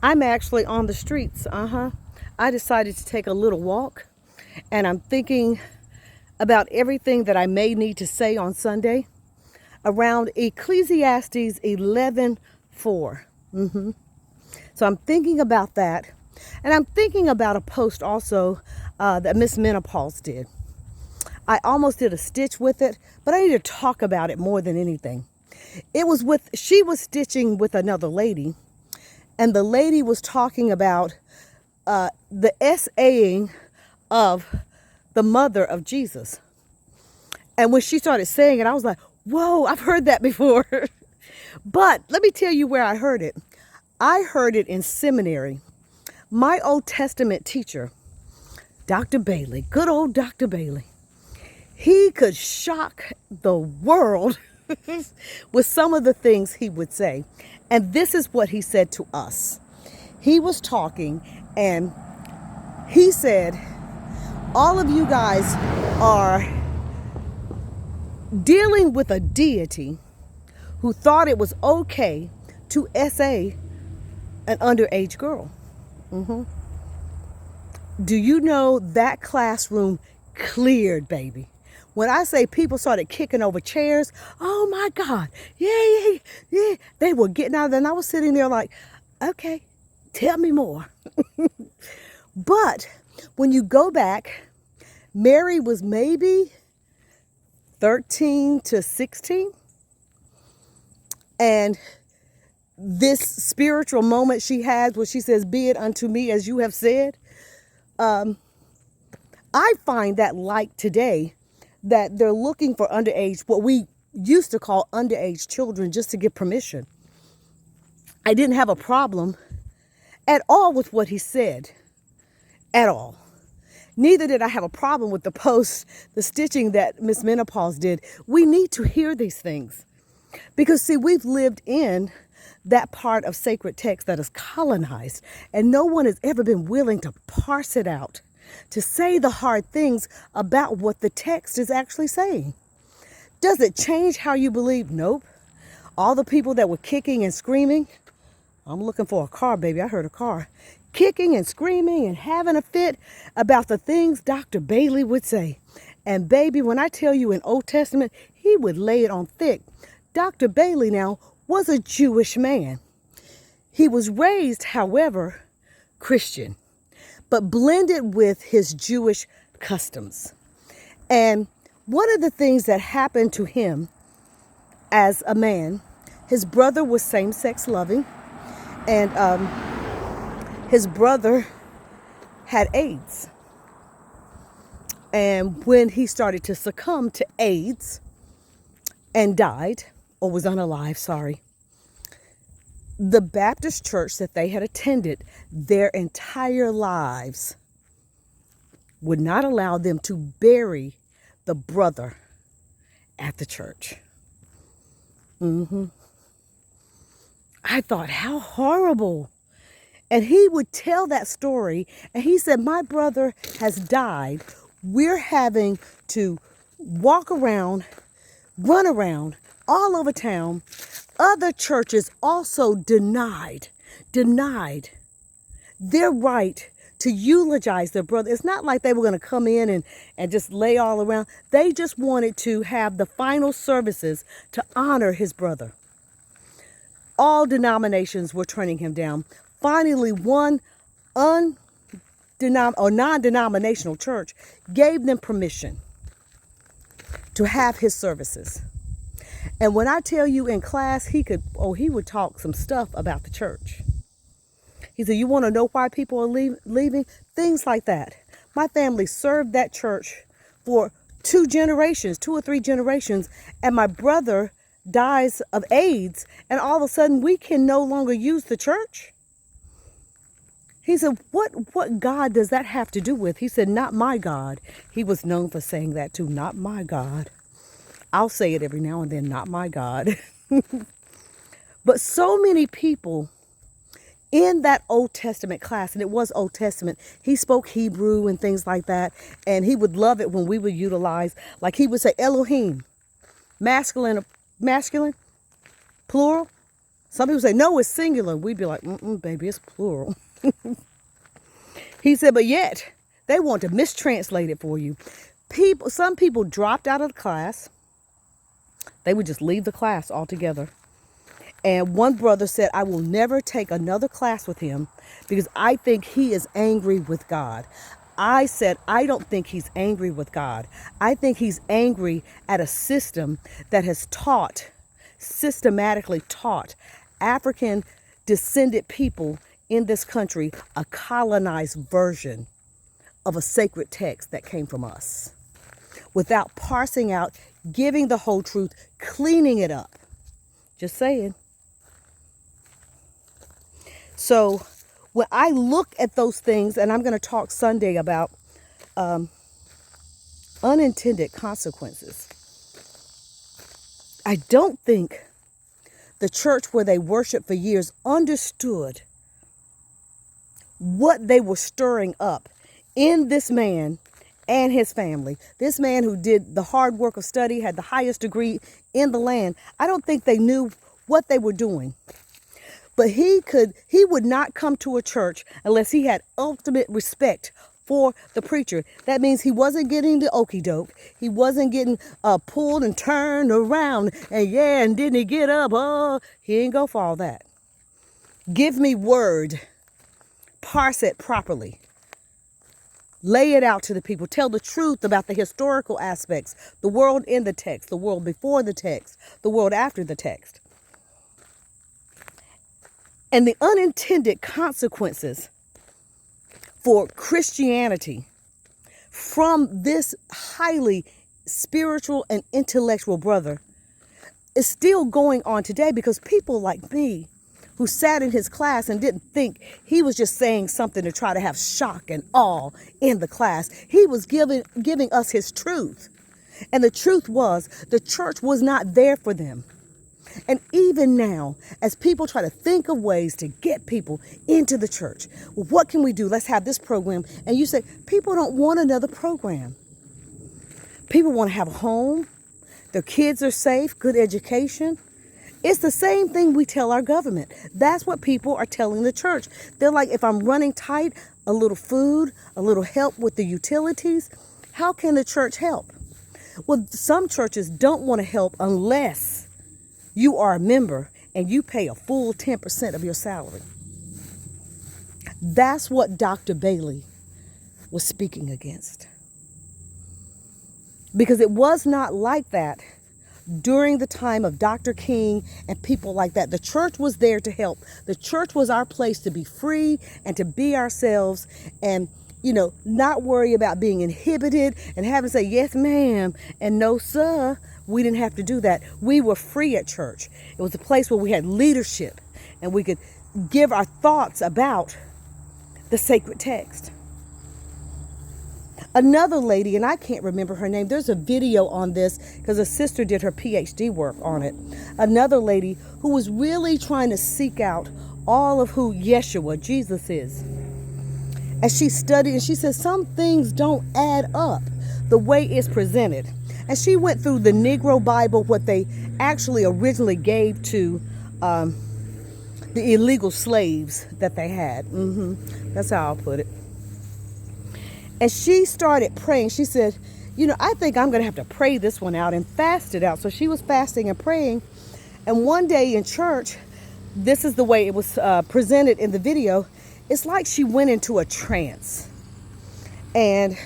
I'm actually on the streets. I decided to take a little walk, and I'm thinking about everything that I may need to say on Sunday around Ecclesiastes 11:4. So I'm thinking about that, and I'm thinking about a post also that Miss Menopause did. I almost did a stitch with it, but I need to talk about it more than anything. She was stitching with another lady, and the lady was talking about the SAing of the mother of Jesus. And when she started saying it, I was like, whoa, I've heard that before. But let me tell you where I heard it. I heard it in seminary. My Old Testament teacher, Dr. Bailey, good old Dr. Bailey, he could shock the world with some of the things he would say. And this is what he said to us. He was talking and he said, all of you guys are dealing with a deity who thought it was okay to SA an underage girl. Do you know that classroom cleared, baby? When I say people started kicking over chairs, oh my God, yeah. They were getting out of there, and I was sitting there like, okay, tell me more. But when you go back, Mary was maybe 13 to 16. And this spiritual moment she has where she says, be it unto me as you have said. I find that like today, that they're looking for underage, what we used to call underage children, just to get permission. I didn't have a problem at all with what he said, at all. Neither did I have a problem with the post, the stitching that Miss Menopause did. We need to hear these things because, see, we've lived in that part of sacred text that is colonized, and no one has ever been willing to parse it out, to say the hard things about what the text is actually saying. Does it change how you believe? Nope. All the people that were kicking and screaming, I'm looking for a car, baby. I heard a car. Kicking and screaming and having a fit about the things Dr. Bailey would say. And baby, when I tell you in Old Testament, he would lay it on thick. Dr. Bailey now was a Jewish man. He was raised, however, Christian, but blended with his Jewish customs. And one of the things that happened to him as a man, his brother was same-sex loving, and his brother had AIDS. And when he started to succumb to AIDS and died, or was unalive, sorry, the Baptist church that they had attended their entire lives would not allow them to bury the brother at the church. I thought, how horrible. And he would tell that story, and he said, my brother has died. We're having to walk around, run around all over town. Other churches also denied their right to eulogize their brother. It's not like they were going to come in and just lay all around. They just wanted to have the final services to honor his brother. All denominations were turning him down. Finally, one non-denominational church gave them permission to have his services. And when I tell you in class, he would talk some stuff about the church. He said, you want to know why people are leaving? Things like that. My family served that church for 2 or 3 generations, and my brother dies of AIDS, and all of a sudden we can no longer use the church? He said, what God does that have to do with? He said, not my God. He was known for saying that too, not my God. I'll say it every now and then, not my God. But so many people in that Old Testament class, and it was Old Testament, he spoke Hebrew and things like that, and he would love it when we would utilize, like he would say Elohim, masculine, plural, Some people say, no, it's singular. We'd be like, baby, it's plural. He said, but yet they want to mistranslate it for you. Some people dropped out of the class. They would just leave the class altogether. And one brother said, I will never take another class with him because I think he is angry with God. I said, I don't think he's angry with God. I think he's angry at a system that has systematically taught African descended people in this country a colonized version of a sacred text that came from us without parsing out, giving the whole truth, cleaning it up. Just saying. So when I look at those things, and I'm going to talk Sunday about unintended consequences, I don't think the church where they worshiped for years understood what they were stirring up in this man and his family. This man who did the hard work of study, had the highest degree in the land. I don't think they knew what they were doing. But he would not come to a church unless he had ultimate respect for the preacher. That means he wasn't getting the okie doke. He wasn't getting pulled and turned around. And didn't he get up? Oh, he ain't go for all that. Give me word. Parse it properly. Lay it out to the people. Tell the truth about the historical aspects. The world in the text. The world before the text. The world after the text. And the unintended consequences for Christianity from this highly spiritual and intellectual brother is still going on today, because people like me who sat in his class and didn't think he was just saying something to try to have shock and awe in the class. He was giving us his truth. And the truth was the church was not there for them. And even now, as people try to think of ways to get people into the church, well, what can we do? Let's have this program. And you say, people don't want another program. People want to have a home. Their kids are safe, good education. It's the same thing we tell our government. That's what people are telling the church. They're like, if I'm running tight, a little food, a little help with the utilities, how can the church help? Well, some churches don't want to help unless you are a member and you pay a full 10% of your salary. That's what Dr. Bailey was speaking against. Because it was not like that during the time of Dr. King and people like that. The church was there to help. The church was our place to be free and to be ourselves and, not worry about being inhibited and having to say, yes, ma'am, and no, sir. We didn't have to do that. We were free at church. It was a place where we had leadership and we could give our thoughts about the sacred text. Another lady, and I can't remember her name, there's a video on this because a sister did her PhD work on it. Another lady who was really trying to seek out all of who Yeshua, Jesus, is. As she studied, and she said some things don't add up the way it's presented. And she went through the Negro Bible, what they actually originally gave to the illegal slaves that they had. That's how I'll put it. And she started praying. She said, I think I'm going to have to pray this one out, and fast it out. So she was fasting and praying. And one day in church, this is the way it was presented in the video. It's like she went into a trance. And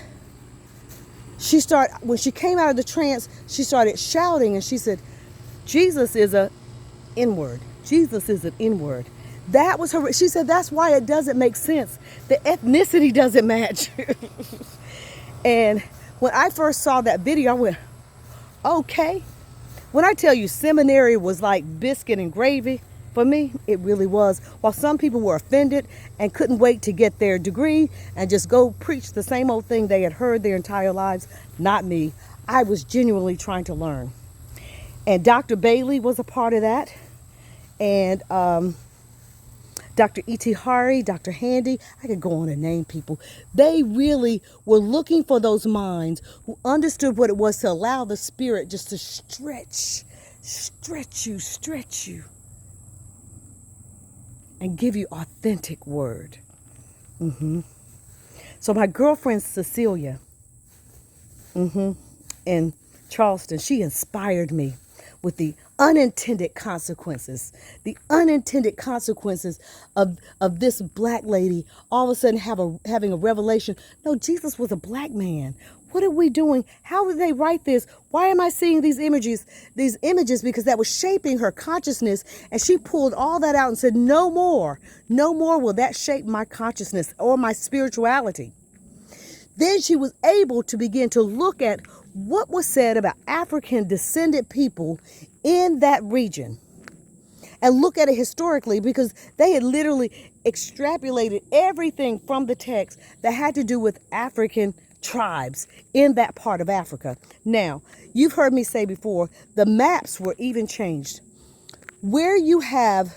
when she came out of the trance, she started shouting, and she said, Jesus is an N-word. Jesus is an N-word. That was her. She said, that's why it doesn't make sense. The ethnicity doesn't match. And when I first saw that video, I went, okay. When I tell you seminary was like biscuit and gravy, for me, it really was. While some people were offended and couldn't wait to get their degree and just go preach the same old thing they had heard their entire lives, not me. I was genuinely trying to learn. And Dr. Bailey was a part of that. And Dr. E.T. Hari, Dr. Handy, I could go on and name people. They really were looking for those minds who understood what it was to allow the Spirit just to stretch you. and give you authentic word. So my girlfriend Cecilia in Charleston, she inspired me with the unintended consequences. The unintended consequences of this black lady all of a sudden having a revelation. No, Jesus was a black man. What are we doing? How would they write this? Why am I seeing these images? Because that was shaping her consciousness, and she pulled all that out and said, no more will that shape my consciousness or my spirituality. Then she was able to begin to look at what was said about African descended people in that region and look at it historically, because they had literally extrapolated everything from the text that had to do with African tribes in that part of Africa. Now, you've heard me say before, the maps were even changed. Where you have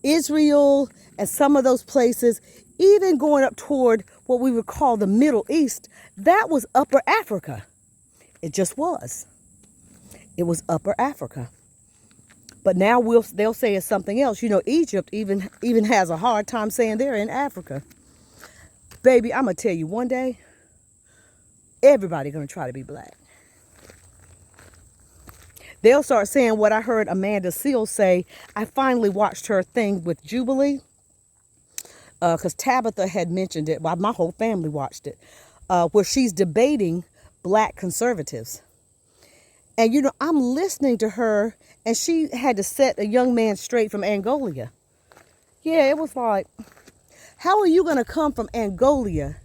Israel and some of those places, even going up toward what we would call the Middle East, that was Upper Africa. It just was. It was Upper Africa. But now they'll say it's something else. You know, Egypt even has a hard time saying they're in Africa. Baby, I'm going to tell you, one day, everybody's going to try to be black. They'll start saying what I heard Amanda Seales say. I finally watched her thing with Jubilee, because Tabitha had mentioned it. Well, my whole family watched it, where she's debating black conservatives. And, you know, I'm listening to her, and she had to set a young man straight from Angola. Yeah, it was like, how are you going to come from Angola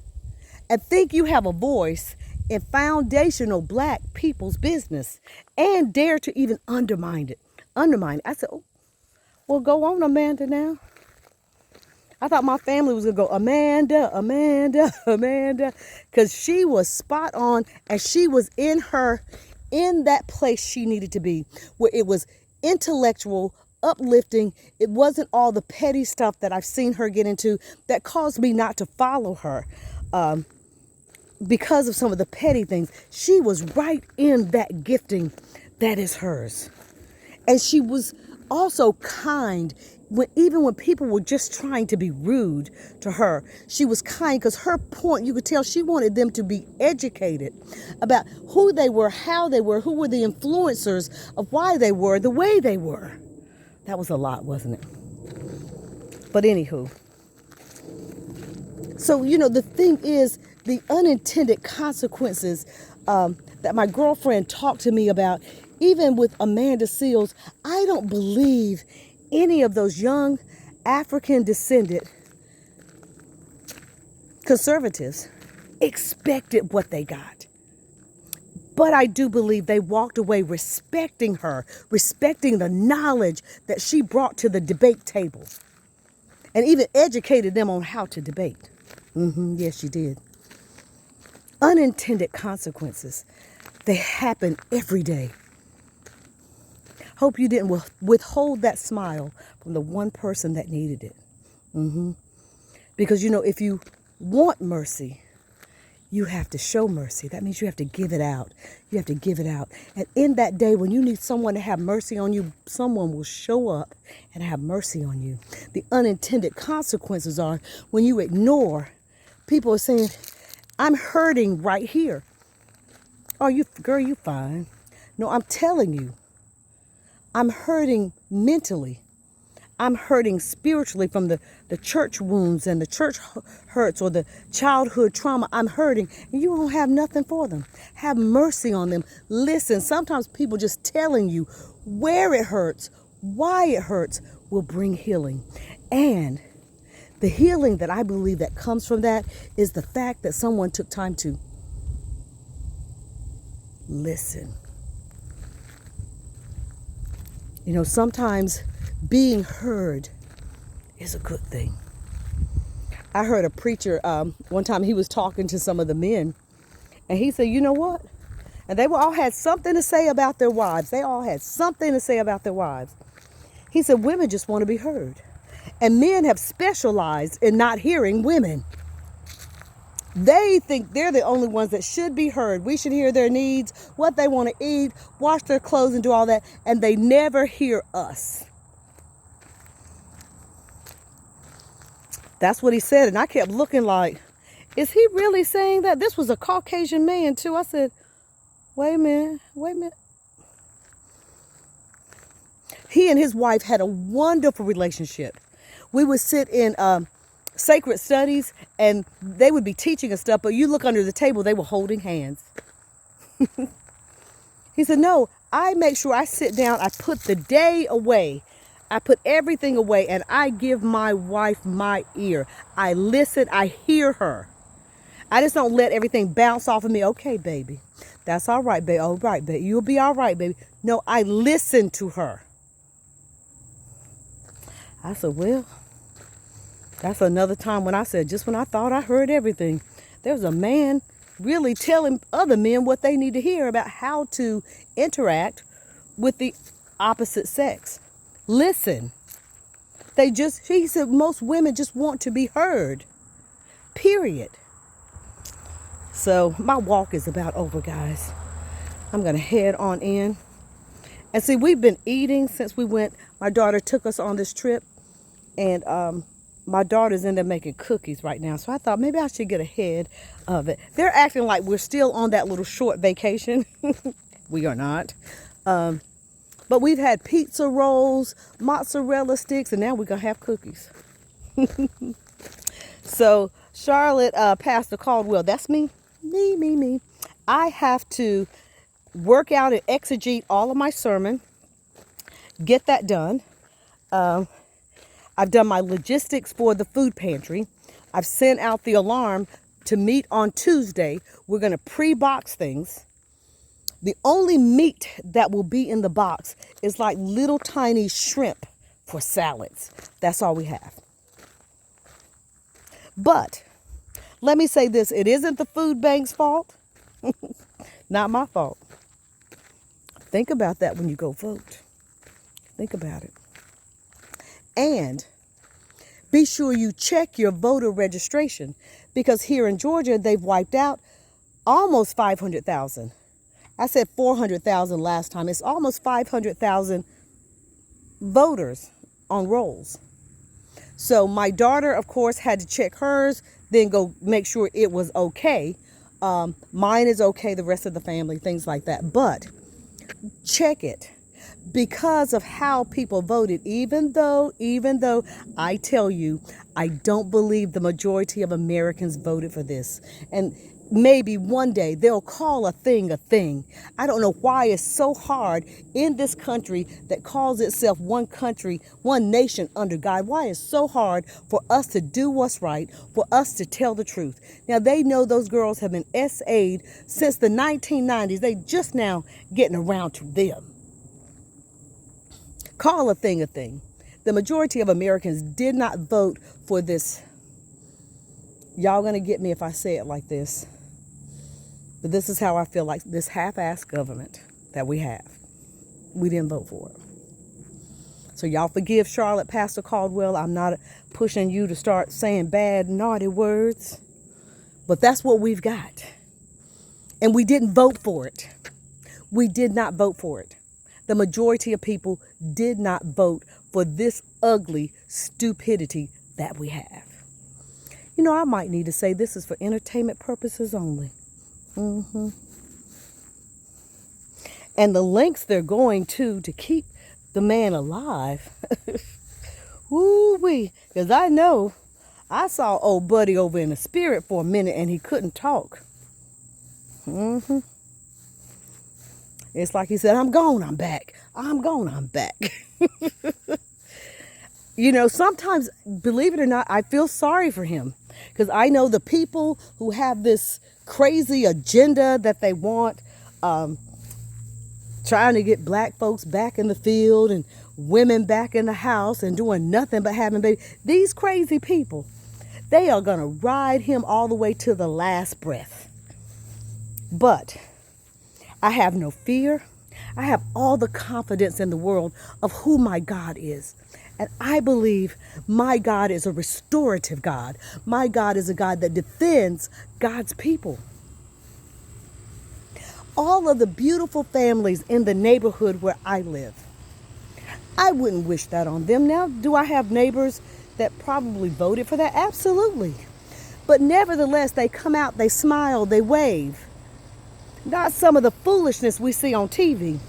and think you have a voice in foundational black people's business and dare to even undermine it? I said, oh, well, go on, Amanda, now. I thought my family was going to go, Amanda, because she was spot on, and she was in that place she needed to be, where it was intellectual, uplifting. It wasn't all the petty stuff that I've seen her get into that caused me not to follow her because of some of the petty things. She was right in that gifting that is hers. And she was also kind. Even when people were just trying to be rude to her, she was kind, because her point, you could tell she wanted them to be educated about who they were, how they were, who were the influencers of why they were the way they were. That was a lot, wasn't it? But anywho, so, you know, the thing is, the unintended consequences that my girlfriend talked to me about, even with Amanda Seales, I don't believe any of those young African descended conservatives expected what they got. But I do believe they walked away respecting her, respecting the knowledge that she brought to the debate table, and even educated them on how to debate. Yes, she did. Unintended consequences, they happen every day. Hope you didn't withhold that smile from the one person that needed it. Because, you know, if you want mercy, you have to show mercy. That means you have to give it out. You have to give it out. And in that day when you need someone to have mercy on you, someone will show up and have mercy on you. The unintended consequences are when you ignore. People are saying, I'm hurting right here. Oh, girl, you fine. No, I'm telling you. I'm hurting mentally. I'm hurting spiritually from the church wounds and the church hurts or the childhood trauma. I'm hurting, and you don't have nothing for them. Have mercy on them. Listen, sometimes people just telling you where it hurts, why it hurts, will bring healing. And the healing that I believe that comes from that is the fact that someone took time to listen. You know, sometimes being heard is a good thing. I heard a preacher one time, he was talking to some of the men, and he said, you know what? And they all had something to say about their wives. They all had something to say about their wives. He said, women just want to be heard. And men have specialized in not hearing women. They think they're the only ones that should be heard. We should hear their needs, what they want to eat, wash their clothes, and do all that. And they never hear us. That's what he said. And I kept looking like, is he really saying that? This was a Caucasian man too. I said, wait a minute, wait a minute. He and his wife had a wonderful relationship. We would sit in sacred studies and they would be teaching us stuff, but you look under the table, they were holding hands. He said, no, I make sure I sit down, I put the day away, I put everything away, and I give my wife my ear. I listen, I hear her. I just don't let everything bounce off of me. Okay, baby, that's all right, baby. All right, baby, you'll be all right, baby. No, I listen to her. I said, well, that's another time when I said, just when I thought I heard everything, there was a man really telling other men what they need to hear about how to interact with the opposite sex. Listen. He said, most women just want to be heard. Period. So my walk is about over, guys. I'm going to head on in. And see, we've been eating since we went. My daughter took us on this trip. And my daughter's in there making cookies right now. So I thought maybe I should get ahead of it. They're acting like we're still on that little short vacation. We are not. But we've had pizza rolls, mozzarella sticks, and now we're going to have cookies. So Charlotte, Pastor Caldwell, that's me. Me. I have to work out and exegete all of my sermon. Get that done. I've done my logistics for the food pantry. I've sent out the alarm to meet on Tuesday. We're going to pre-box things. The only meat that will be in the box is like little tiny shrimp for salads. That's all we have. But let me say this. It isn't the food bank's fault. Not my fault. Think about that when you go vote. Think about it. And be sure you check your voter registration, because here in Georgia, they've wiped out almost 500,000. I said 400,000 last time. It's almost 500,000 voters on rolls. So my daughter, of course, had to check hers, then go make sure it was okay. Mine is okay, the rest of the family, things like that. But check it. Because of how people voted, even though I tell you, I don't believe the majority of Americans voted for this. And maybe one day they'll call a thing a thing. I don't know why it's so hard in this country that calls itself one country, one nation under God. Why it's so hard for us to do what's right, for us to tell the truth. Now, they know those girls have been SA'd since the 1990s. They just now getting around to them. Call a thing a thing. The majority of Americans did not vote for this. Y'all gonna get me if I say it like this. But this is how I feel, like this half-assed government that we have. We didn't vote for it. So y'all forgive Charlotte, Pastor Caldwell. I'm not pushing you to start saying bad, naughty words. But that's what we've got. And we didn't vote for it. We did not vote for it. The majority of people did not vote for this ugly stupidity that we have. You know, I might need to say this is for entertainment purposes only. And the lengths they're going to keep the man alive. Woo-wee. Because I know I saw old buddy over in the spirit for a minute and he couldn't talk. It's like he said, I'm gone, I'm back. I'm gone, I'm back. You know, sometimes, believe it or not, I feel sorry for him. Because I know the people who have this crazy agenda that they want, trying to get black folks back in the field and women back in the house and doing nothing but having babies. These crazy people, they are going to ride him all the way to the last breath. But I have no fear. I have all the confidence in the world of who my God is. And I believe my God is a restorative God. My God is a God that defends God's people. All of the beautiful families in the neighborhood where I live, I wouldn't wish that on them. Now, do I have neighbors that probably voted for that? Absolutely. But nevertheless, they come out, they smile, they wave. Not some of the foolishness we see on TV.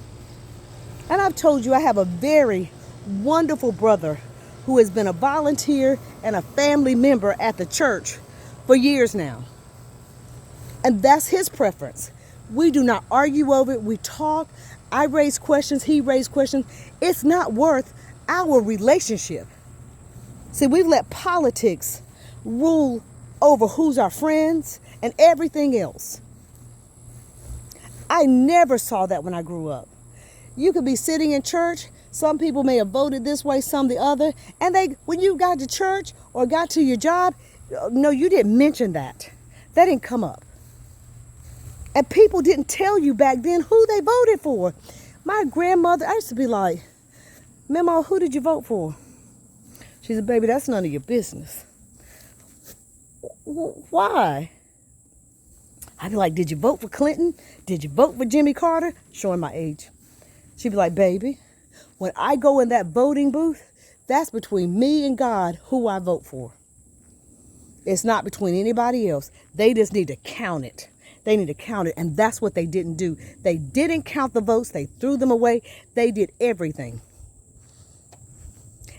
And I've told you I have a very wonderful brother who has been a volunteer and a family member at the church for years now. And that's his preference. We do not argue over it. We talk. I raise questions. He raised questions. It's not worth our relationship. See, we've let politics rule over who's our friends and everything else. I never saw that when I grew up. You could be sitting in church. Some people may have voted this way, some the other. And when you got to church or got to your job, no, you didn't mention that. That didn't come up. And people didn't tell you back then who they voted for. My grandmother, I used to be like, Mama, who did you vote for? She said, baby, that's none of your business. Why? I'd be like, did you vote for Clinton? Did you vote for Jimmy Carter? Showing my age. She'd be like, baby, when I go in that voting booth, that's between me and God who I vote for. It's not between anybody else. They just need to count it. They need to count it. And that's what they didn't do. They didn't count the votes. They threw them away. They did everything.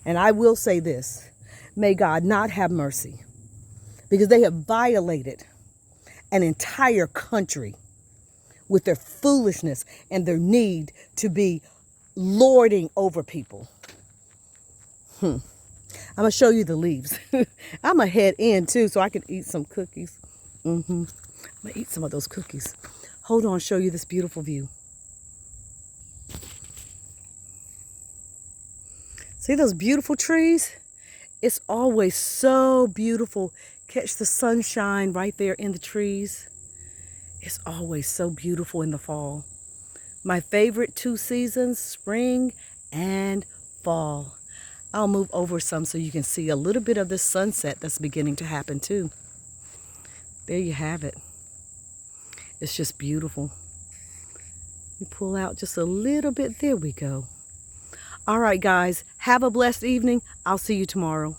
And I will say this. May God not have mercy. Because they have violated an entire country with their foolishness and their need to be lording over people. I'm going to show you the leaves. I'm going to head in too so I can eat some cookies. I'm going to eat some of those cookies. Hold on, show you this beautiful view. See those beautiful trees? It's always so beautiful. Catch the sunshine right there in the trees. It's always so beautiful in the fall. My favorite two seasons, spring and fall. I'll move over some so you can see a little bit of the sunset that's beginning to happen too. There you have it. It's just beautiful. You pull out just a little bit. There we go. All right, guys. Have a blessed evening. I'll see you tomorrow.